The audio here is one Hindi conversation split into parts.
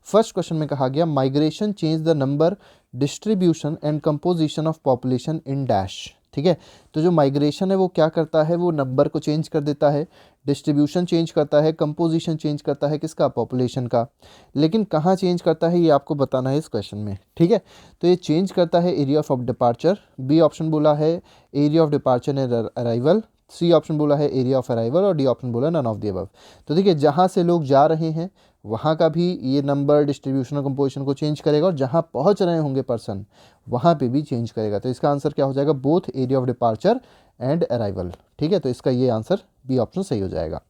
फर्स्ट क्वेश्चन में कहा गया migration change the number distribution and composition of population in dash. ठीक है, तो जो माइग्रेशन है वो क्या करता है, वो नंबर को चेंज कर देता है, डिस्ट्रीब्यूशन चेंज करता है, कंपोजिशन चेंज करता है, किसका, पॉपुलेशन का। लेकिन कहाँ चेंज करता है ये आपको बताना है इस क्वेश्चन में। ठीक है, तो ये चेंज करता है area of departure, B option बोला है area of departure and arrival, C option बोला है एरिया ऑफ अराइवल और डी ऑप्शन बोला नन ऑफ द अबव। तो देखिए जहाँ से लोग जा रहे हैं वहाँ का भी ये नंबर डिस्ट्रीब्यूशन और कंपोजिशन को चेंज करेगा, और जहाँ पहुँच रहे होंगे पर्सन वहाँ पे भी चेंज करेगा। तो इसका आंसर क्या हो जाएगा, both area of departure and arrival. ठीक है, तो इसका ये आंसर बी ऑप्शन सही हो जाएगा।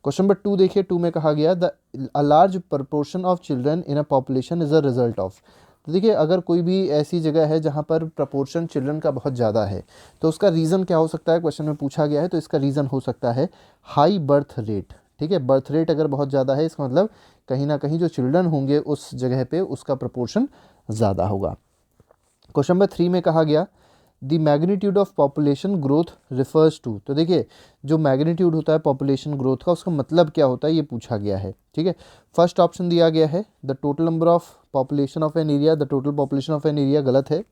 क्वेश्चन नंबर 2 देखिए, 2 में कहा गया the a large proportion of children in a population is a result of. तो देखिए अगर कोई भी ऐसी जगह है जहाँ पर प्रपोर्शन चिल्ड्रन का बहुत ज़्यादा है तो उसका रीज़न क्या हो सकता है, क्वेश्चन में पूछा गया है। तो इसका रीज़न हो सकता है हाई बर्थ रेट। ठीक है, बर्थ रेट अगर बहुत ज़्यादा है इसका मतलब कहीं ना कहीं जो चिल्ड्रन होंगे उस जगह पे उसका प्रपोर्शन ज़्यादा होगा। क्वेश्चन नंबर 3 में कहा गया the magnitude of population growth refers to. तो देखिए जो मैग्नीट्यूड होता है पॉपुलेशन ग्रोथ का उसका मतलब क्या होता है ये पूछा गया है। ठीक है, फर्स्ट ऑप्शन दिया गया है the total number of population of an area, the total population of an area गलत है।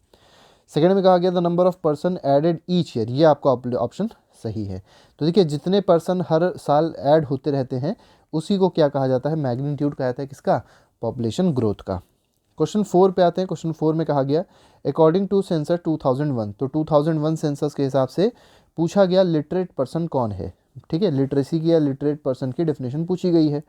सेकेंड में कहा गया the number of person added each year, ये आपका ऑप्शन सही है। तो देखिए जितने पर्सन हर साल ऐड होते रहते हैं उसी को क्या कहा जाता है, मैग्नीट्यूड कहा जाता है, किसका, पॉपुलेशन ग्रोथ का। क्वेश्चन 4 पे आते हैं। क्वेश्चन 4 में कहा गया अकॉर्डिंग टू सेंसस 2001, तो 2001 सेंसस के हिसाब से पूछा गया लिटरेट पर्सन कौन है। ठीक है, लिटरेसी की या लिटरेट पर्सन की डेफिनेशन पूछी गई है।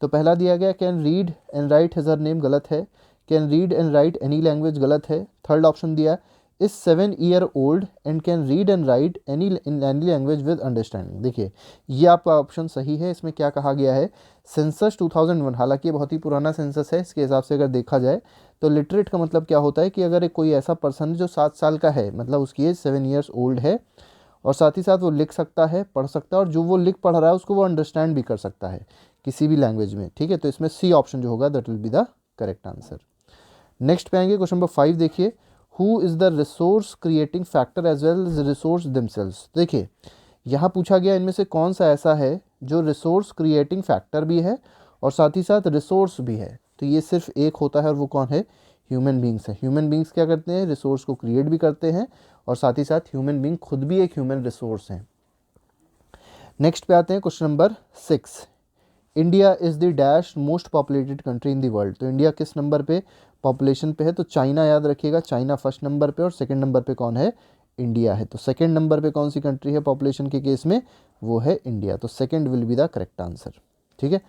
तो पहला दिया गया can read and right his her name, गलत है। Can read and right any language, गलत है। थर्ड ऑप्शन दिया is 7 year old and can read and right any in any language with understanding. देखिए ये आपका ऑप्शन सही है। इसमें क्या कहा गया है, सेंसस 2001, हालांकि ये बहुत ही पुराना सेंसस है, इसके हिसाब से अगर देखा जाए तो लिटरेट का मतलब क्या होता है कि अगर कोई ऐसा पर्सन है जो 7 साल का है, मतलब उसकी एज 7 ईयर्स ओल्ड है, और साथ ही साथ वो लिख सकता है, पढ़ सकता है, और जो वो लिख पढ़ रहा है उसको वो अंडरस्टैंड भी कर सकता है किसी भी लैंग्वेज में। ठीक है, तो इसमें सी ऑप्शन जो होगा that will be the correct answer. Next पे आएंगे क्वेश्चन नंबर 5 देखिए, who is the resource creating factor as well as resource themselves. देखिए यहाँ पूछा गया इनमें से कौन सा ऐसा है जो रिसोर्स क्रिएटिंग फैक्टर भी है और साथ ही साथ रिसोर्स भी है। तो ये सिर्फ एक होता है और वो कौन है, ह्यूमन बींग्स है। ह्यूमन बींग्स क्या करते हैं, रिसोर्स को क्रिएट भी करते हैं और साथ ही साथ ह्यूमन बींग खुद भी एक ह्यूमन रिसोर्स हैं। नेक्स्ट पे आते हैं question number 6, India is the dash most populated country in the world. तो इंडिया किस नंबर पे पॉपुलेशन पे है, तो चाइना याद रखिएगा, चाइना फर्स्ट नंबर पे और सेकंड नंबर पे कौन है, इंडिया है। तो सेकंड नंबर पे कौन सी कंट्री है पॉपुलेशन के केस में, वो है इंडिया। तो second will be the correct answer. ठीक है,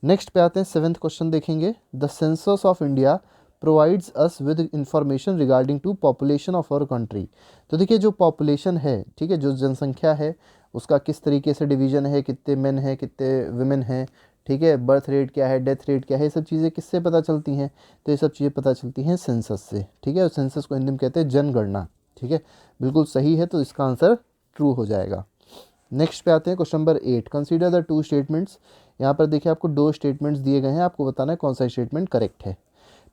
नेक्स्ट पे आते हैं 7th क्वेश्चन देखेंगे, the census of India provides us with information regarding to population of our country. तो देखिए जो पॉपुलेशन है, ठीक है, जो जनसंख्या है उसका किस तरीके से डिवीजन है, कितने मेन हैं कितने वुमेन हैं, ठीक है, बर्थ रेट क्या है, डेथ रेट क्या है, ये सब चीज़ें किससे पता चलती हैं, तो ये सब चीज़ें पता चलती हैं सेंसस से। ठीक है, और सेंसस को हिंदी में कहते हैं जनगणना। ठीक है, बिल्कुल सही है, तो इसका आंसर ट्रू हो जाएगा। नेक्स्ट पे आते हैं question number 8, consider the 2 statements. यहाँ पर देखिए आपको 2 स्टेटमेंट्स दिए गए हैं, आपको बताना है कौन सा स्टेटमेंट करेक्ट है।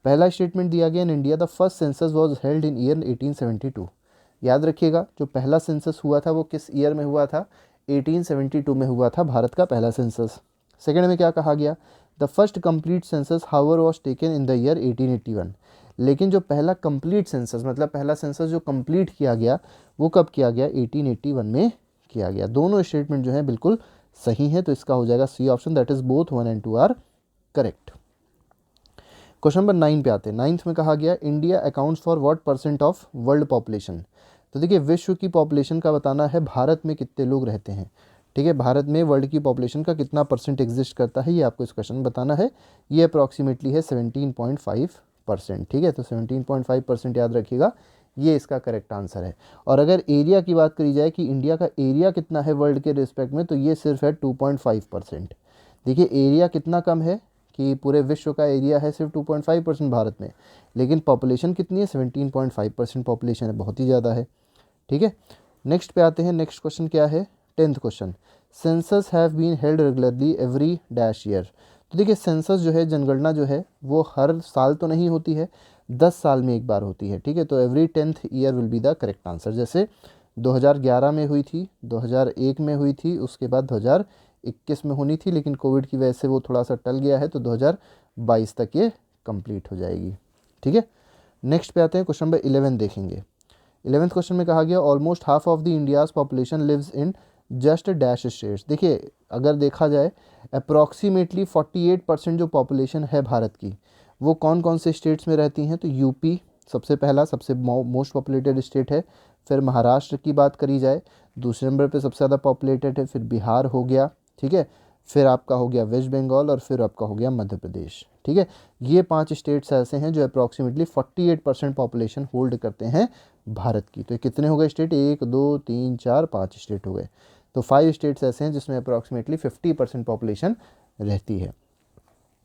पहला स्टेटमेंट दिया गया in India the first census was held in year 1872। याद रखिएगा जो पहला सेंसस हुआ था वो किस ईयर में हुआ था, 1872 में हुआ था भारत का पहला सेंसस। सेकेंड में क्या कहा गया, the first complete census however was taken in the year 1881। लेकिन जो पहला कंप्लीट सेंसस मतलब पहला सेंसस जो कंप्लीट किया गया वो कब किया गया, 1881 में किया गया। दोनों स्टेटमेंट जो है बिल्कुल सही है, तो इसका हो जाएगा C option, that is both 1 and 2 are correct. Question number 9 पे आते हैं। 9th में कहा गया India accounts for what percent of world population. तो देखिए विश्व की पॉपुलेशन का बताना है भारत में कितने लोग रहते हैं। ठीक है, भारत में वर्ल्ड की पॉपुलेशन का कितना परसेंट एग्जिस्ट करता है ये आपको इस क्वेश्चन में बताना है। ये अप्रॉक्सीमेटली है 17.5%। ठीक है, तो 17.5% याद रखिएगा, ये इसका करेक्ट आंसर है। और अगर एरिया की बात करी जाए कि इंडिया का एरिया कितना है वर्ल्ड के रिस्पेक्ट में, तो ये सिर्फ है 2.5%। देखिए एरिया कितना कम है कि पूरे विश्व का एरिया है सिर्फ 2.5% भारत में, लेकिन पॉपुलेशन कितनी है, 17.5% पॉपुलेशन है, बहुत ही ज़्यादा है। ठीक है, नेक्स्ट पे आते हैं। नेक्स्ट क्वेश्चन क्या है, 10th question, census have been held regularly every dash year. तो देखिए सेंसस जो है, जनगणना जो है वो हर साल तो नहीं होती है, 10 साल में एक बार होती है। ठीक है, तो every 10th year will be the correct answer. जैसे 2011 में हुई थी, 2001 में हुई थी, उसके बाद 2021 में होनी थी, लेकिन कोविड की वजह से वो थोड़ा सा टल गया है, तो 2022 तक ये कंप्लीट हो जाएगी। ठीक है, नेक्स्ट पे आते हैं, क्वेश्चन नंबर 11 देखेंगे। 11th क्वेश्चन में कहा गया almost half of the India's population lives in just dash states. देखिए अगर देखा जाए अप्रॉक्सीमेटली 48% जो पॉपुलेशन है भारत की वो कौन कौन से स्टेट्स में रहती हैं, तो यूपी सबसे पहला सबसे मोस्ट पॉपुलेटेड स्टेट है, फिर महाराष्ट्र की बात करी जाए दूसरे नंबर पे सबसे ज़्यादा पॉपुलेटेड है, फिर बिहार हो गया, ठीक है, फिर आपका हो गया वेस्ट बंगाल और फिर आपका हो गया मध्य प्रदेश। ठीक है, ये 5 स्टेट्स ऐसे हैं जो अप्रॉक्सीमेटली 48% पॉपुलेशन होल्ड करते हैं भारत की। तो कितने हो गए स्टेट, 1 2 3 4 5 स्टेट हो गए। तो 5 स्टेट्स ऐसे हैं जिसमें अप्रॉक्सीमेटली 50% पॉपुलेशन रहती है।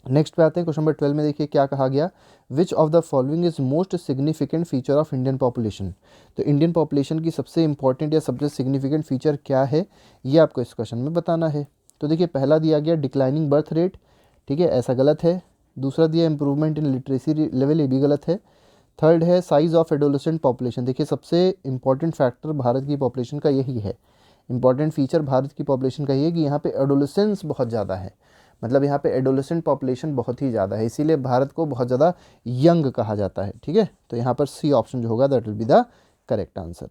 नेक्स्ट पे आते हैं, क्वेश्चन नंबर 12 में देखिए क्या कहा गया, विच of the following is most significant feature of Indian population. तो इंडियन पॉपुलेशन की सबसे इंपॉर्टेंट या सबसे सिग्निफिकेंट फीचर क्या है, ये आपको इस क्वेश्चन में बताना है। तो देखिए पहला दिया गया डिक्लाइनिंग बर्थ रेट, ठीक है, ऐसा गलत है। दूसरा दिया इंप्रूवमेंट इन लिटरेसी लेवल, ये भी गलत है। थर्ड है साइज ऑफ एडोलेसेंट पॉपुलेशन। देखिए सबसे इंपॉर्टेंट फैक्टर भारत की पॉपुलेशन का यही है, इंपॉर्टेंट फीचर भारत की पॉपुलेशन का ये है कि यहाँ पे एडोलेसेंस बहुत ज़्यादा है, मतलब यहाँ पे एडोलेसेंट पॉपुलेशन बहुत ही ज़्यादा है, इसीलिए भारत को बहुत ज़्यादा यंग कहा जाता है। ठीक है, तो यहाँ पर सी ऑप्शन जो होगा that will be the correct answer.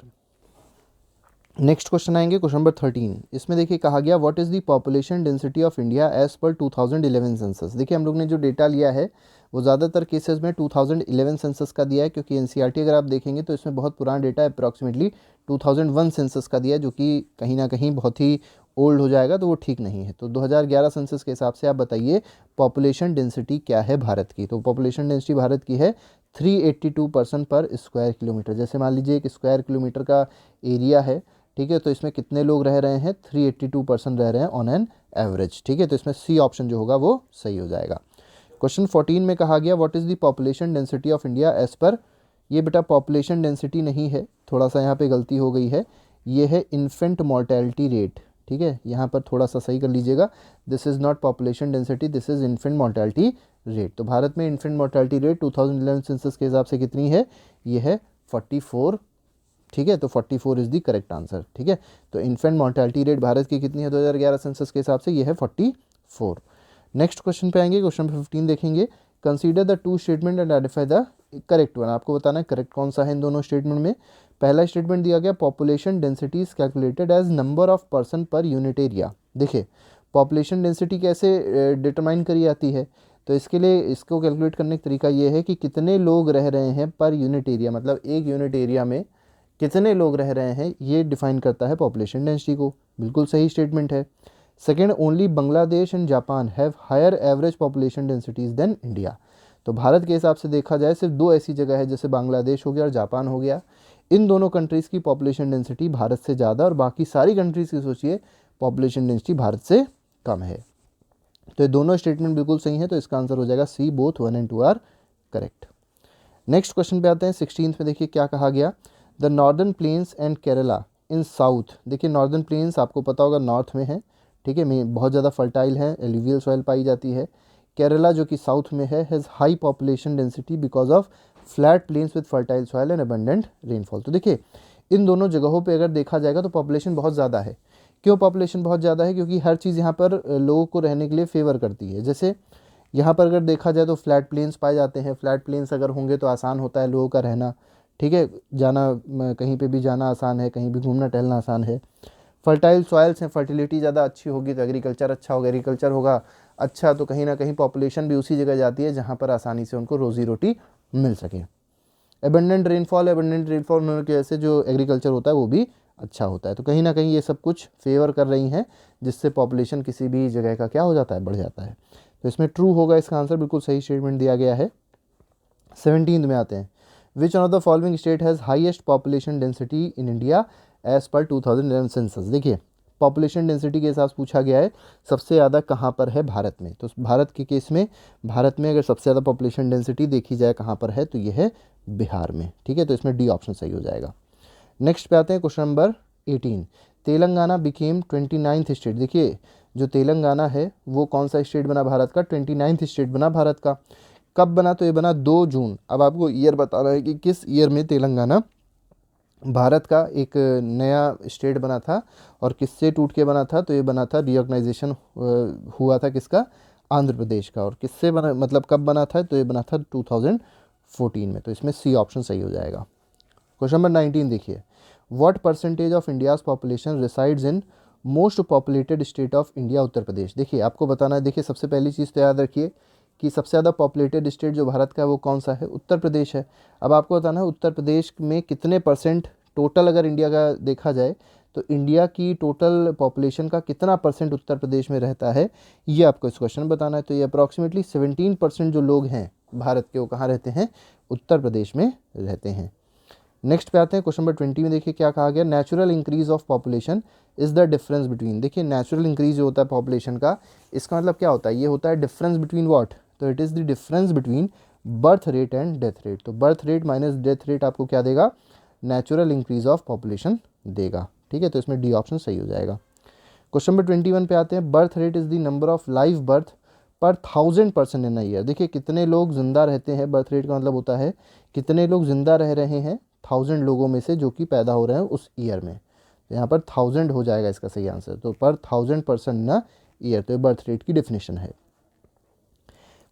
Next question आएंगे, क्वेश्चन नंबर 13। इसमें देखिए कहा गया what is the population density of India as per 2011 census. देखिए हम लोग ने जो डेटा लिया है वो ज़्यादातर केसेस में 2011 सेंसस का दिया है, क्योंकि एनसीईआरटी अगर आप देखेंगे तो इसमें बहुत पुराना डेटा अप्रॉक्सीमेटली 2001 सेंसस का दिया है, जो कि कहीं ना कहीं बहुत ही ओल्ड हो जाएगा, तो वो ठीक नहीं है। तो 2011 सेंसस के हिसाब से आप बताइए पॉपुलेशन डेंसिटी क्या है भारत की। तो पॉपुलेशन डेंसिटी भारत की है 382 पर्सन पर स्क्वायर किलोमीटर। जैसे मान लीजिए एक स्क्वायर किलोमीटर का एरिया है, ठीक है, तो इसमें कितने लोग रह रहे हैं, 382 पर्सन रह रहे हैं ऑन एन एवरेज। ठीक है, तो इसमें सी ऑप्शन जो होगा वो सही हो जाएगा। क्वेश्चन 14 में कहा गया what is the population density of India as per, ये बेटा पॉपुलेशन डेंसिटी नहीं है, थोड़ा सा यहाँ पे गलती हो गई है, ये है इन्फेंट मोर्टेलिटी रेट। ठीक है, यहाँ पर थोड़ा सा सही कर लीजिएगा, this is not population density, this is infant mortality rate. तो भारत में इन्फेंट मोर्टेलिटी रेट 2011 सेंसस के हिसाब से कितनी है, ये है 44। ठीक है, तो 44 इज़ द करेक्ट आंसर। ठीक है, तो इन्फेंट मोर्टेलिटी रेट भारत की कितनी है 2011 सेंसस के हिसाब से, ये है 44। नेक्स्ट क्वेश्चन पे आएंगे, क्वेश्चन 15 देखेंगे, consider the two statement and identify the correct one. आपको बताना है करेक्ट कौन सा है इन दोनों स्टेटमेंट में। पहला स्टेटमेंट दिया गया population density is calculated as number of person per unit area. देखिए पॉपुलेशन डेंसिटी कैसे डिटरमाइन करी जाती है, तो इसके लिए इसको कैलकुलेट करने का तरीका ये है कि कितने लोग रह रहे हैं पर यूनिट एरिया, मतलब एक यूनिट एरिया में कितने लोग रह रहे हैं, ये डिफाइन करता है पॉपुलेशन डेंसिटी को। बिल्कुल सही स्टेटमेंट है। Second, only Bangladesh and Japan have higher average population densities than India. तो भारत के हिसाब से देखा जाए सिर्फ 2 ऐसी जगह है, जैसे बांग्लादेश हो गया और जापान हो गया, इन दोनों कंट्रीज़ की पॉपुलेशन डेंसिटी भारत से ज़्यादा, और बाकी सारी कंट्रीज़ की सोचिए पॉपुलेशन डेंसिटी भारत से कम है। तो ये दोनों स्टेटमेंट बिल्कुल सही है, तो इसका आंसर हो जाएगा C, both 1 and 2 are correct. Next question पे आते हैं, 16 में देखिए क्या कहा गया, the northern plains and Kerala in south. देखिए नॉर्दर्न प्लेन्स आपको पता होगा नॉर्थ में है, ठीक है, में बहुत ज़्यादा फर्टाइल है, एलुवियल सॉइल पाई जाती है। केरला जो कि साउथ में है has high population density because of flat plains with fertile soil and abundant rainfall. तो देखिए इन दोनों जगहों पे अगर देखा जाएगा तो पॉपुलेशन बहुत ज़्यादा है। क्यों पॉपुलेशन बहुत ज़्यादा है, क्योंकि हर चीज़ यहाँ पर लोगों को रहने के लिए फेवर करती है। जैसे यहाँ पर अगर देखा जाए तो फ्लैट प्लेन्स पाए जाते हैं, फ्लैट प्लेन्स अगर होंगे तो आसान होता है लोगों का रहना, ठीक है, जाना कहीं पे भी जाना आसान है, कहीं भी घूमना टहलना आसान है। फर्टाइल सॉइल्स हैं, फर्टिलिटी ज़्यादा अच्छी होगी तो एग्रीकल्चर अच्छा होगा, एग्रीकल्चर होगा अच्छा तो कहीं ना कहीं पॉपुलेशन भी उसी जगह जाती है जहाँ पर आसानी से उनको रोज़ी रोटी मिल सके। एबंडेंट रेनफॉल होने की वजह से जो एग्रीकल्चर होता है वो भी अच्छा होता है। तो कहीं ना कहीं ये सब कुछ फेवर कर रही हैं, जिससे पॉपुलेशन किसी भी जगह का क्या हो जाता है, बढ़ जाता है। तो इसमें ट्रू होगा इसका आंसर, बिल्कुल सही स्टेटमेंट दिया गया है। 17 में आते हैं, which one of the following state has highest population density in India as per 2011 census. देखिए पॉपुलेशन डेंसिटी के हिसाब से पूछा गया है सबसे ज़्यादा कहाँ पर है भारत में। तो भारत के केस में, भारत में अगर सबसे ज़्यादा पॉपुलेशन डेंसिटी देखी जाए कहाँ पर है, तो ये है बिहार में। ठीक है, तो इसमें डी ऑप्शन सही हो जाएगा। नेक्स्ट पे आते हैं, question number 18, Telangana became 29th state. देखिए जो तेलंगाना है वो कौन सा स्टेट बना भारत का, 29th स्टेट बना भारत का। कब बना, तो ये बना 2 जून। अब आपको ईयर बताना है कि किस ईयर में तेलंगाना भारत का एक नया स्टेट बना था और किससे टूट के बना था। तो ये बना था, रिऑर्गेनाइजेशन हुआ था किसका, आंध्र प्रदेश का। और किससे बना, मतलब कब बना था, तो ये बना था 2014 में। तो इसमें सी ऑप्शन सही हो जाएगा। क्वेश्चन नंबर 19 देखिए, what percentage of India's population resides in most populated state of India, Uttar Pradesh. देखिए आपको बताना है, देखिए सबसे पहली चीज़ तो याद रखिए कि सबसे ज़्यादा पॉपुलेटेड स्टेट जो भारत का है वो कौन सा है, उत्तर प्रदेश है। अब आपको बताना है उत्तर प्रदेश में कितने परसेंट टोटल, अगर इंडिया का देखा जाए तो इंडिया की टोटल पॉपुलेशन का कितना परसेंट उत्तर प्रदेश में रहता है, ये आपको इस क्वेश्चन में बताना है। तो ये अप्रॉक्सीमेटली 17% जो लोग हैं भारत के, वो कहाँ रहते हैं, उत्तर प्रदेश में रहते हैं। नेक्स्ट पे आते हैं, क्वेश्चन नंबर 20 में देखिए क्या कहा गया, natural increase of population is the difference between. देखिए नेचुरल इंक्रीज जो होता है पॉपुलेशन का, इसका मतलब क्या होता है, ये होता है डिफरेंस बिटवीन व्हाट, तो it is the difference between birth rate and death rate. तो birth rate minus death rate आपको क्या देगा, नेचुरल इंक्रीज ऑफ पॉपुलेशन देगा। ठीक है, तो इसमें डी ऑप्शन सही हो जाएगा। क्वेश्चन नंबर 21 पे आते हैं, birth rate is the number of live birth पर 1000 पर्सन इन अ ईयर। देखिए कितने लोग जिंदा रहते हैं, बर्थ रेट का मतलब होता है कितने लोग जिंदा रह रहे हैं 1000 लोगों में से जो कि पैदा हो रहे हैं उस ईयर में। तो यहाँ पर 1000 हो जाएगा इसका सही आंसर। तो पर 1000 पर्सन इन अ ईयर, तो बर्थ रेट की डेफिनेशन है।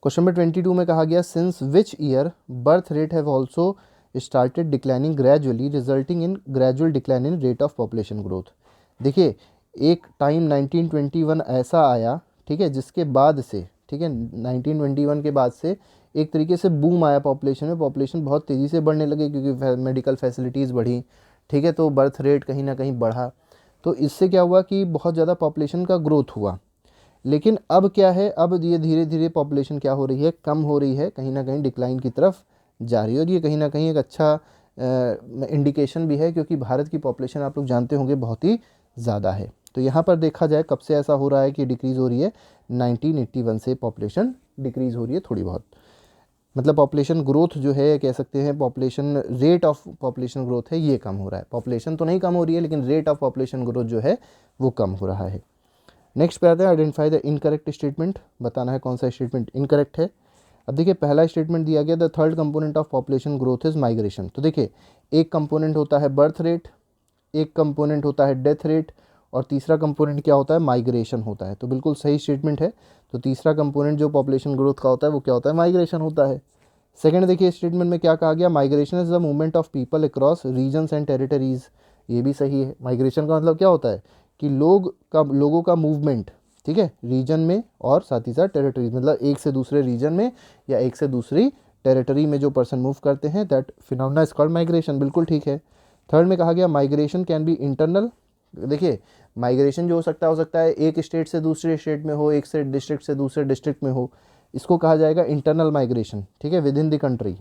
क्वेश्चन नंबर 22 में कहा गया, since which year birth rate have also started declining gradually resulting in gradual decline in rate of population growth. देखिए एक टाइम 1921 ऐसा आया, ठीक है, जिसके बाद से, ठीक है, 1921 के बाद से एक तरीके से बूम आया पॉपुलेशन में, पॉपुलेशन बहुत तेज़ी से बढ़ने लगे क्योंकि मेडिकल फैसिलिटीज़ बढ़ी, ठीक है, तो बर्थ रेट कहीं ना कहीं बढ़ा। तो इससे क्या हुआ कि बहुत ज़्यादा पॉपुलेशन का ग्रोथ हुआ। लेकिन अब क्या है, अब ये धीरे धीरे पॉपुलेशन क्या हो रही है, कम हो रही है, कहीं ना कहीं डिक्लाइन की तरफ जा रही है। और ये कहीं ना कहीं एक अच्छा इंडिकेशन भी है क्योंकि भारत की पॉपुलेशन आप लोग जानते होंगे बहुत ही ज़्यादा है। तो यहाँ पर देखा जाए कब से ऐसा हो रहा है कि डिक्रीज़ हो रही है, 1981 से पॉपुलेशन डिक्रीज़ हो रही है थोड़ी बहुत। मतलब पॉपुलेशन ग्रोथ जो है, कह सकते हैं population rate of population growth है ये कम हो रहा है। पॉपुलेशन तो नहीं कम हो रही है लेकिन रेट ऑफ पॉपुलेशन ग्रोथ जो है वो कम हो रहा है। नेक्स्ट पे आते हैं, आइडेंटिफाई द इनकरेक्ट स्टेटमेंट। बताना है कौन सा स्टेटमेंट इनकरेक्ट है। अब देखिए पहला स्टेटमेंट दिया गया, the third component of population growth is migration. तो देखिए एक कंपोनेंट होता है बर्थ रेट, एक कंपोनेंट होता है डेथ रेट, और तीसरा कंपोनेंट क्या होता है, माइग्रेशन होता है। तो बिल्कुल सही स्टेटमेंट है। तो तीसरा कंपोनेंट जो पॉपुलेशन ग्रोथ का होता है वो क्या होता है, माइग्रेशन होता है। सेकंड देखिए स्टेटमेंट में क्या कहा गया, migration is the movement of people across regions and territories. ये भी सही है। माइग्रेशन का मतलब क्या होता है कि लोगों का मूवमेंट, ठीक है, रीजन में और साथ ही साथ टेरिटरीज, मतलब एक से दूसरे रीजन में या एक से दूसरी टेरिटरी में जो पर्सन मूव करते हैं, that phenomena is called migration. बिल्कुल ठीक है। थर्ड में कहा गया, माइग्रेशन कैन बी इंटरनल। देखिए माइग्रेशन जो हो सकता है एक स्टेट से दूसरे स्टेट में हो, एक से डिस्ट्रिक्ट से दूसरे डिस्ट्रिक्ट में हो, इसको कहा जाएगा इंटरनल माइग्रेशन, ठीक है, विद इन द कंट्री।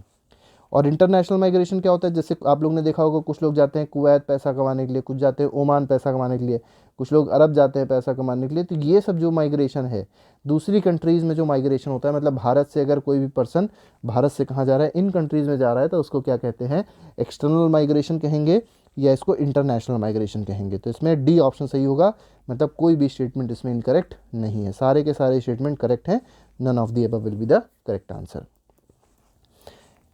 और इंटरनेशनल माइग्रेशन क्या होता है, जैसे आप लोग ने देखा होगा कुछ लोग जाते हैं कुवैत पैसा कमाने के लिए, कुछ जाते हैं ओमान पैसा कमाने के लिए, कुछ लोग अरब जाते हैं पैसा कमाने के लिए। तो ये सब जो माइग्रेशन है दूसरी कंट्रीज़ में जो माइग्रेशन होता है, मतलब भारत से अगर कोई भी पर्सन भारत से कहाँ जा रहा है, इन कंट्रीज़ में जा रहा है, तो उसको क्या कहते हैं, एक्सटर्नल माइग्रेशन कहेंगे या इसको इंटरनेशनल माइग्रेशन कहेंगे। तो इसमें डी ऑप्शन सही होगा, मतलब कोई भी स्टेटमेंट इसमें इनकरेक्ट नहीं है, सारे के सारे स्टेटमेंट करेक्ट हैं। None of the above will be the correct answer.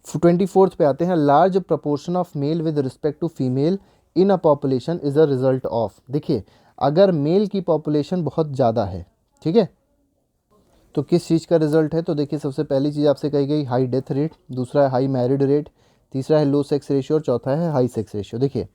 24th पे आते हैं, large proportion of male with respect to female in a population is a result of. देखिए अगर मेल की पॉपुलेशन बहुत ज़्यादा है, ठीक है, तो किस चीज़ का रिजल्ट है, तो देखिए सबसे पहली चीज़ आपसे कही गई हाई डेथ रेट, दूसरा है हाई मैरिड रेट, तीसरा है लो सेक्स रेशियो और चौथा है हाई सेक्स रेशियो। देखिए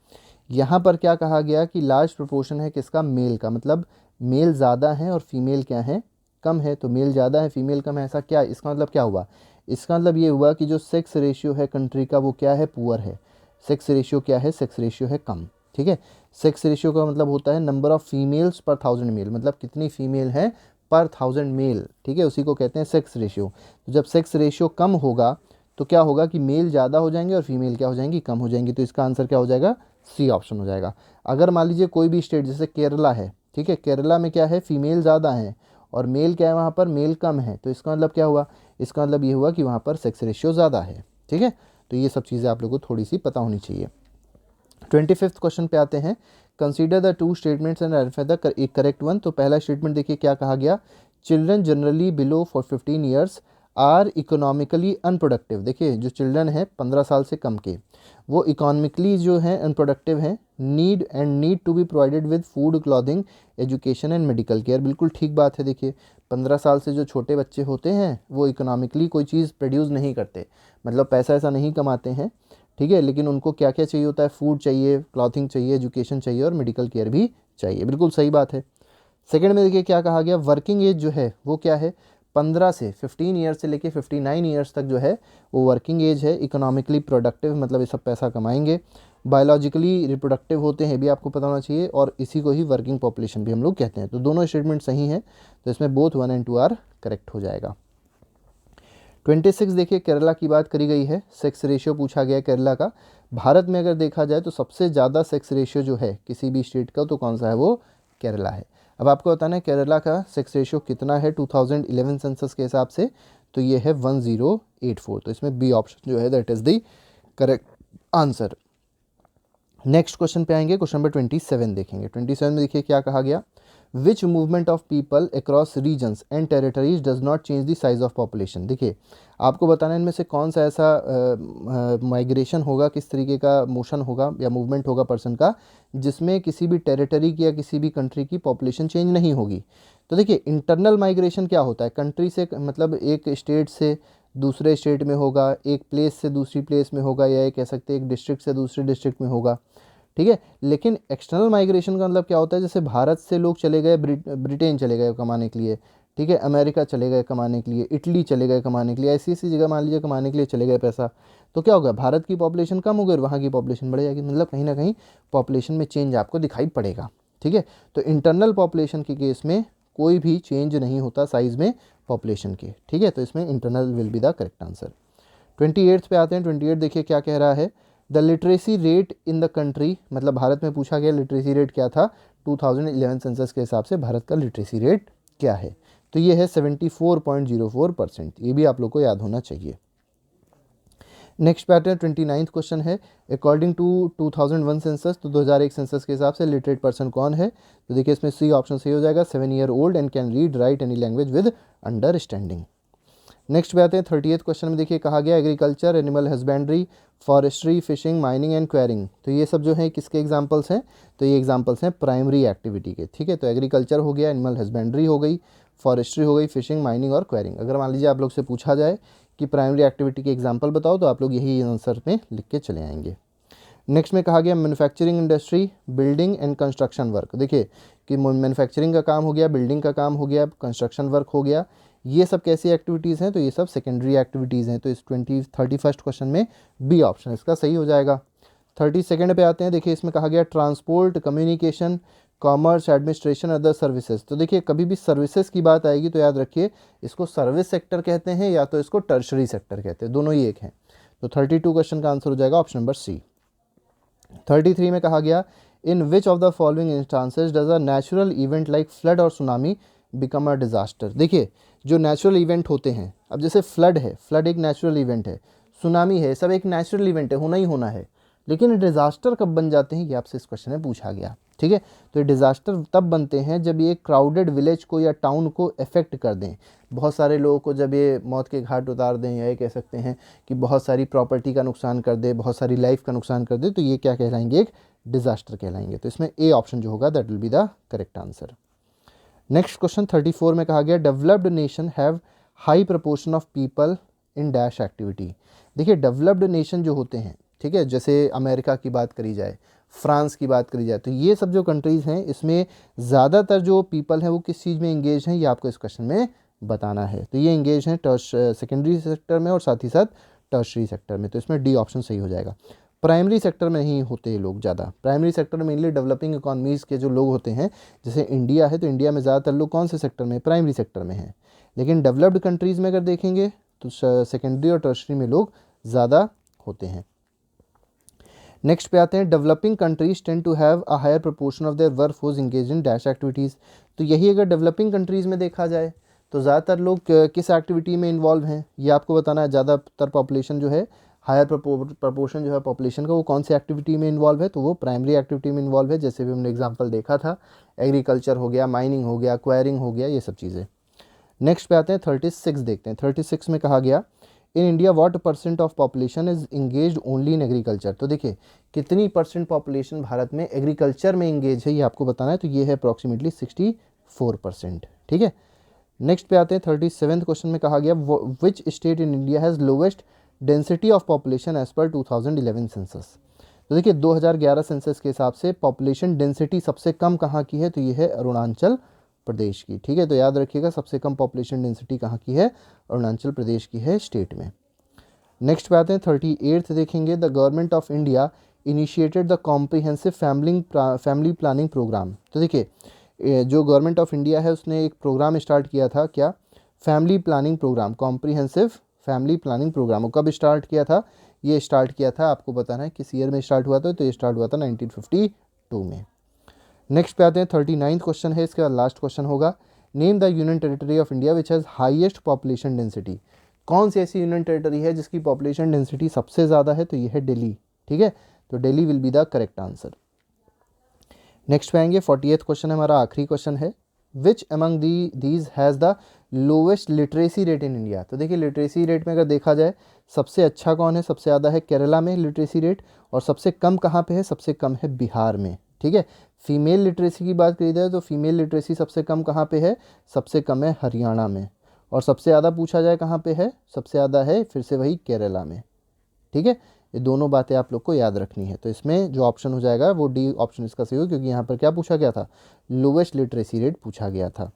यहाँ पर क्या कहा गया कि लार्ज प्रोपोर्शन है किसका, मेल का, मतलब मेल ज़्यादा है और फीमेल क्या है, कम है। तो मेल ज़्यादा है फीमेल कम है, ऐसा क्या, इसका मतलब क्या हुआ, इसका मतलब ये हुआ कि जो सेक्स रेशियो है कंट्री का वो क्या है, पुअर है। सेक्स रेशियो क्या है, सेक्स रेशियो है कम, ठीक है। सेक्स रेशियो का मतलब होता है नंबर ऑफ फीमेल्स पर 1000 मेल, मतलब कितनी फीमेल है पर 1000 मेल, ठीक है, उसी को कहते हैं सेक्स रेशियो। तो जब सेक्स रेशियो कम होगा तो क्या होगा कि मेल ज़्यादा हो जाएंगे और फीमेल क्या हो जाएंगी, कम हो जाएंगी। तो इसका आंसर क्या हो जाएगा, सी ऑप्शन हो जाएगा। अगर मान लीजिए कोई भी स्टेट जैसे केरला है, ठीक है, केरला में क्या है, फीमेल ज़्यादा है और मेल क्या है, वहाँ पर मेल कम है, तो इसका मतलब क्या हुआ, इसका मतलब ये हुआ कि वहाँ पर सेक्स रेशियो ज़्यादा है, ठीक है। तो ये सब चीज़ें आप लोगों को थोड़ी सी पता होनी चाहिए। 25th क्वेश्चन पे आते हैं, consider the two statements and identify the एक करेक्ट वन। तो पहला स्टेटमेंट देखिए क्या कहा गया, children generally below for 15 years are economically unproductive. देखिए जो चिल्ड्रन है 15 साल से कम के, वो इकोनॉमिकली जो है अनप्रोडक्टिव हैं, need to be provided with food, clothing, education and medical care. बिल्कुल ठीक बात है। देखिए 15 साल से जो छोटे बच्चे होते हैं वो इकोनॉमिकली कोई चीज़ प्रोड्यूस नहीं करते, मतलब पैसा ऐसा नहीं कमाते हैं, ठीक है, लेकिन उनको क्या क्या चाहिए होता है, फूड चाहिए, क्लॉथिंग चाहिए, एजुकेशन चाहिए और मेडिकल केयर भी चाहिए। बिल्कुल सही बात है। सेकंड में देखिए क्या कहा गया, वर्किंग एज जो है वो क्या है, 15 से 15 ईयर्स से लेके 59 ईयर्स तक जो है वो वर्किंग एज है। इकोनॉमिकली प्रोडक्टिव मतलब ये सब पैसा कमाएंगे। बायोलॉजिकली रिप्रोडक्टिव होते हैं, भी आपको पता होना चाहिए, और इसी को ही वर्किंग पॉपुलेशन भी हम लोग कहते हैं। तो दोनों स्टेटमेंट सही हैं, तो इसमें बोथ 1 एंड 2 आर करेक्ट हो जाएगा। 26 देखिए केरला की बात करी गई है, सेक्स रेशियो पूछा गया है केरला का। भारत में अगर देखा जाए तो सबसे ज़्यादा सेक्स रेशियो जो है किसी भी स्टेट का, तो कौन सा है, वो केरला है। अब आपको बताना है केरला का सेक्स रेशियो कितना है 2011 सेंसस के हिसाब से, तो ये है 1084। तो इसमें बी ऑप्शन जो है that is the correct answer. Next question पे आएंगे, क्वेश्चन नंबर 27 देखेंगे। 27 में देखिए क्या कहा गया, which movement of people across regions and territories does not change the size of population. देखिए आपको बताना है इनमें से कौन सा ऐसा माइग्रेशन होगा, किस तरीके का मोशन होगा या मूवमेंट होगा पर्सन का, जिसमें किसी भी टेरिटरी की या किसी भी कंट्री की पॉपुलेशन चेंज नहीं होगी। तो देखिए इंटरनल माइग्रेशन क्या होता है, कंट्री से मतलब एक स्टेट से दूसरे स्टेट में होगा, एक प्लेस से दूसरी प्लेस में होगा, या ये कह सकते हैं एक डिस्ट्रिक्ट से दूसरे डिस्ट्रिक्ट में होगा, ठीक है। लेकिन एक्सटर्नल माइग्रेशन का मतलब क्या होता है, जैसे भारत से लोग चले गए ब्रिटेन चले गए कमाने के लिए, ठीक है, अमेरिका चले गए कमाने के लिए, इटली चले गए कमाने के लिए, ऐसी ऐसी जगह मान लीजिए कमाने के लिए चले गए पैसा, तो क्या होगा, भारत की पॉपुलेशन कम हो गई और वहाँ की पॉपुलेशन बढ़ जाएगी, मतलब कहीं ना कहीं पॉपुलेशन में चेंज आपको दिखाई पड़ेगा, ठीक है। तो इंटरनल पॉपुलेशन के केस में कोई भी चेंज नहीं होता साइज़ में पॉपुलेशन के, ठीक है, तो इसमें internal will be the correct answer. 28 पे आते हैं। 28 देखिए क्या कह रहा है, the literacy rate in the country, मतलब भारत में पूछा गया लिटरेसी रेट क्या था 2011 सेंसस के हिसाब से, भारत का लिटरेसी रेट क्या है, तो ये है 74.04%। ये भी आप लोग को याद होना चाहिए। नेक्स्ट पैटर्न 29th क्वेश्चन है, अकॉर्डिंग टू 2001 सेंसस, तो 2001 सेंसस के हिसाब से लिटरेट पर्सन कौन है, तो देखिए इसमें सी ऑप्शन सही हो जाएगा, 7 year old and can read write any language with understanding. Next पे आते हैं 30th क्वेश्चन में, देखिए कहा गया agriculture, animal husbandry, forestry, fishing, mining and quarrying, तो ये सब जो है किसके एग्जांपल्स हैं, तो ये एग्जांपल्स हैं प्राइमरी एक्टिविटी के, ठीक है। तो एग्रीकल्चर हो गया, एनिमल हस्बेंड्री हो गई, फॉरेस्ट्री हो गई, फिशिंग, माइनिंग और क्वेरिंग। अगर मान लीजिए आप लोग से पूछा जाए कि प्राइमरी एक्टिविटी के एग्जाम्पल बताओ, तो आप लोग यही आंसर में लिख के चले आएंगे। नेक्स्ट में कहा गया manufacturing industry, building and construction work, देखिए कि मैन्युफैक्चरिंग का काम हो गया, बिल्डिंग का काम हो गया, कंस्ट्रक्शन वर्क हो गया, ये सब कैसी एक्टिविटीज़ हैं, तो ये सब सेकेंडरी एक्टिविटीज़ हैं। तो इस 31st क्वेश्चन में बी ऑप्शन इसका सही हो जाएगा। 32nd पे आते हैं, देखिए इसमें कहा गया transport, communication, commerce, administration, other services. तो देखिए कभी भी सर्विसेज की बात आएगी तो याद रखिए इसको सर्विस सेक्टर कहते हैं या तो इसको टर्शरी सेक्टर कहते हैं, दोनों ही एक हैं। तो 32 क्वेश्चन का आंसर हो जाएगा ऑप्शन नंबर सी। 33 में कहा गया in which of the following instances does a natural event like flood और सुनामी बिकम अ डिजास्टर। देखिए जो नेचुरल इवेंट होते हैं, अब जैसे फ्लड है, फ्लड एक नेचुरल इवेंट है, सुनामी है, सब एक नेचुरल इवेंट है, होना ही होना है, लेकिन डिजास्टर कब बन जाते हैं ये आपसे इस क्वेश्चन में पूछा गया, ठीक है। तो ये डिजास्टर तब बनते हैं जब ये क्राउडेड विलेज को या टाउन को इफेक्ट कर दें, बहुत सारे लोगों को जब ये मौत के घाट उतार दें, या ये कह सकते हैं कि बहुत सारी प्रॉपर्टी का नुकसान कर दे, बहुत सारी लाइफ का नुकसान कर दे, तो ये क्या कहलाएंगे, एक डिजास्टर कहलाएंगे। तो इसमें ए ऑप्शन जो होगा that will be the correct answer. Next question 34 में कहा गया developed nation have high proportion of people in dash activity. देखिए डेवलप्ड नेशन जो होते हैं, ठीक है, जैसे अमेरिका की बात करी जाए, फ्रांस की बात करी जाए, तो ये सब जो कंट्रीज़ हैं इसमें ज़्यादातर जो पीपल हैं वो किस चीज़ में इंगेज हैं, ये आपको इस क्वेश्चन में बताना है। तो ये इंगेज हैं सेकेंडरी सेक्टर में और साथ ही साथ टर्शरी सेक्टर में, तो इसमें डी ऑप्शन सही हो जाएगा। प्राइमरी सेक्टर में नहीं होते ये लोग ज़्यादा, प्राइमरी सेक्टर में मेनली डेवलपिंग इकॉनमीज़ के जो लोग होते हैं, जैसे इंडिया है तो इंडिया में ज़्यादातर लोग कौन से सेक्टर में, प्राइमरी सेक्टर में हैं। लेकिन डेवलप्ड कंट्रीज़ में अगर देखेंगे तो सेकेंडरी और टर्शरी में लोग ज़्यादा होते हैं। नेक्स्ट पे आते हैं developing countries tend to have a higher proportion of their workforce engage in dash activities. तो यही अगर डेवलपिंग कंट्रीज़ में देखा जाए तो ज़्यादातर लोग किस एक्टिविटी में इन्वॉल्व हैं, ये आपको बताना है। ज़्यादातर पॉपुलेशन जो है, हायर प्रपोर्शन जो है पॉपुलेशन का, वो कौन सी एक्टिविटी में इन्वॉल्व है, तो वो प्राइमरी एक्टिविटी में इन्वॉल्व है, जैसे भी हमने एग्जांपल देखा था, एग्रीकल्चर हो गया, माइनिंग हो गया, क्वायरिंग हो गया, ये सब चीज़ें। नेक्स्ट पे आते हैं 36 देखते हैं। 36 में कहा गया in India what percent of population is engage only in agriculture. तो देखिए कितनी परसेंट पॉपुलेशन भारत में एग्रीकल्चर में इंगेज है ये आपको बताना है, तो ये है अप्रॉक्सीमेटली 64%, ठीक है। नेक्स्ट पे आते हैं 37th क्वेश्चन में कहा गया which state in India has lowest density of population as per 2011 census. तो देखिए 2011 सेंसस के हिसाब से पॉपुलेशन डेंसिटी सबसे कम कहाँ की है, तो ये है अरुणाचल प्रदेश की। ठीक है, तो याद रखिएगा सबसे कम पॉपुलेशन डेंसिटी कहाँ की है, अरुणाचल प्रदेश की है स्टेट में। नेक्स्ट पे आते हैं 38th देखेंगे, the government of India initiated the comprehensive family planning programme. तो देखिए जो गवर्नमेंट ऑफ इंडिया है उसने एक प्रोग्राम स्टार्ट किया था, क्या, family planning programme, comprehensive family planning programme. वो कब स्टार्ट किया था, ये स्टार्ट किया था, आपको बताना है किस ईयर में स्टार्ट हुआ था, तो ये स्टार्ट हुआ था 1952 में। नेक्स्ट पे आते हैं 39th क्वेश्चन है, इसके बाद लास्ट क्वेश्चन होगा, name the union territory of India which has highest population density. कौन सी ऐसी यूनियन टेरिटरी है जिसकी पॉपुलेशन डेंसिटी सबसे ज़्यादा है, तो ये है दिल्ली। ठीक है, तो Delhi will be the correct answer. Next पे आएंगे 40th क्वेश्चन है, हमारा आखिरी क्वेश्चन है, which among these has the lowest literacy rate in India. तो देखिए लिटरेसी रेट में अगर देखा जाए सबसे अच्छा कौन है, सबसे ज़्यादा है केरला में लिटरेसी रेट, और सबसे कम कहाँ पे है, सबसे कम है बिहार में। ठीक है, फीमेल लिटरेसी की बात करी जाए तो फीमेल लिटरेसी सबसे कम कहाँ पे है, सबसे कम है हरियाणा में, और सबसे ज़्यादा पूछा जाए कहाँ पे है, सबसे ज़्यादा है फिर से वही केरला में। ठीक है, ये दोनों बातें आप लोग को याद रखनी है। तो इसमें जो ऑप्शन हो जाएगा वो डी ऑप्शन इसका सही हो, क्योंकि यहाँ पर क्या पूछा गया था, लोवेस्ट लिटरेसी रेट पूछा गया था।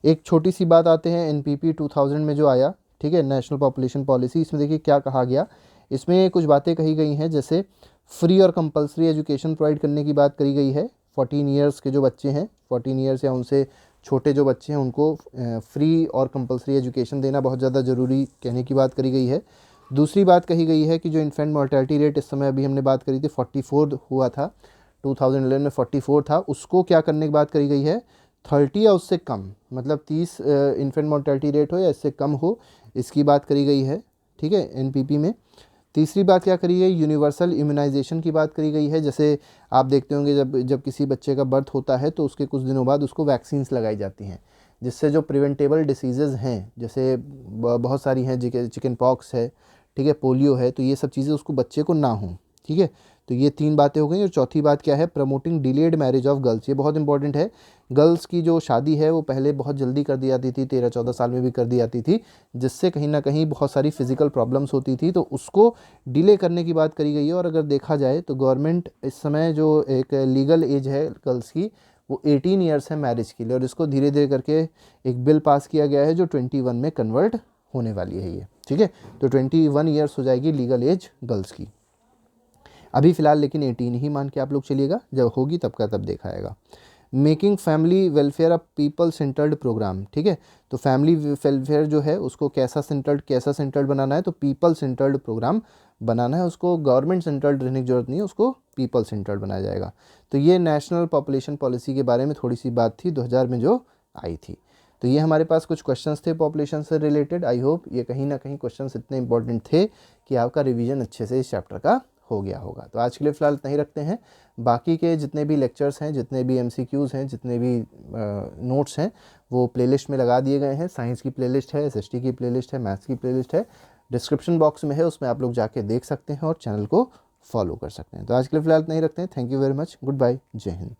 एक छोटी सी बात आते हैं एनपीपी 2000 में जो आया, ठीक है, नेशनल पॉपुलेशन पॉलिसी, इसमें देखिए क्या कहा गया, इसमें कुछ बातें कही गई हैं, जैसे फ्री और कंपलसरी एजुकेशन प्रोवाइड करने की बात करी गई है। 14 ईयर्स के जो बच्चे हैं, 14 ईयर्स या उनसे छोटे जो बच्चे हैं उनको फ्री और कंपलसरी एजुकेशन देना बहुत ज़्यादा ज़रूरी कहने की बात करी गई है। दूसरी बात कही गई है कि जो इन्फेंट मोर्टेलिटी रेट इस समय अभी हमने बात करी थी 44 हुआ था, 2011 में 44 था, उसको क्या करने की बात करी गई है, 30 या उससे कम, मतलब 30 इन्फेंट मोर्टेलिटी रेट हो या इससे कम हो, इसकी बात करी गई है। ठीक है, एनपीपी में। तीसरी बात क्या करी गई, यूनिवर्सल इम्यूनाइजेशन की बात करी गई है। जैसे आप देखते होंगे जब किसी बच्चे का बर्थ होता है तो उसके कुछ दिनों बाद उसको वैक्सीन्स लगाई जाती हैं, जिससे जो प्रिवेंटेबल डिसीज़ेज़ हैं, जैसे बहुत सारी हैं, चिकन पॉक्स है, ठीक है, पोलियो है, तो ये सब चीज़ें उसको बच्चे को ना हों। ठीक है, तो ये 3 बातें हो गई। और चौथी बात क्या है, promoting delayed marriage of girls, ये बहुत इंपॉर्टेंट है। गर्ल्स की जो शादी है वो पहले बहुत जल्दी कर दी जाती थी, 13-14 साल में भी कर दी जाती थी, जिससे कहीं ना कहीं बहुत सारी फिजिकल प्रॉब्लम्स होती थी, तो उसको डिले करने की बात करी गई है। और अगर देखा जाए तो गवर्नमेंट इस समय जो एक लीगल एज है गर्ल्स की वो 18 ईयर्स है मैरिज के लिए, और इसको धीरे धीरे करके एक बिल पास किया गया है जो 21 में कन्वर्ट होने वाली है ये। ठीक है, तो 21 ईयर्स हो जाएगी लीगल एज गर्ल्स की। अभी फ़िलहाल लेकिन 18 ही मान के आप लोग चलिएगा, जब होगी तब का तब देखा आएगा। Making family welfare a people centred programme. ठीक है, तो फैमिली वेलफेयर जो है उसको कैसा सेंटर्ड बनाना है, तो पीपल सेंटर्ड प्रोग्राम बनाना है उसको, गवर्नमेंट सेंटर्ड रहने की जरूरत नहीं है, उसको पीपल सेंटर्ड बनाया जाएगा। तो ये नेशनल पॉपुलेशन पॉलिसी के बारे में थोड़ी सी बात थी 2000 में जो आई थी। तो ये हमारे पास कुछ क्वेश्चंस थे पॉपुलेशन से रिलेटेड। आई होप ये कहीं ना कहीं क्वेश्चंस इतने इंपॉर्टेंट थे कि आपका रिवीजन अच्छे से इस चैप्टर का हो गया होगा। तो आज के लिए फ़िलहाल इतना ही रखते हैं। बाकी के जितने भी लेक्चर्स हैं, जितने भी MCQs हैं, जितने भी नोट्स हैं, वो प्लेलिस्ट में लगा दिए गए हैं। साइंस की प्लेलिस्ट है, SST की प्लेलिस्ट है, मैथ्स की प्लेलिस्ट है, डिस्क्रिप्शन बॉक्स में है, उसमें आप लोग जाके देख सकते हैं और चैनल को फॉलो कर सकते हैं। तो आज के लिए फ़िलहाल इतना ही रखते हैं। Thank you very much, good bye, जय हिंद।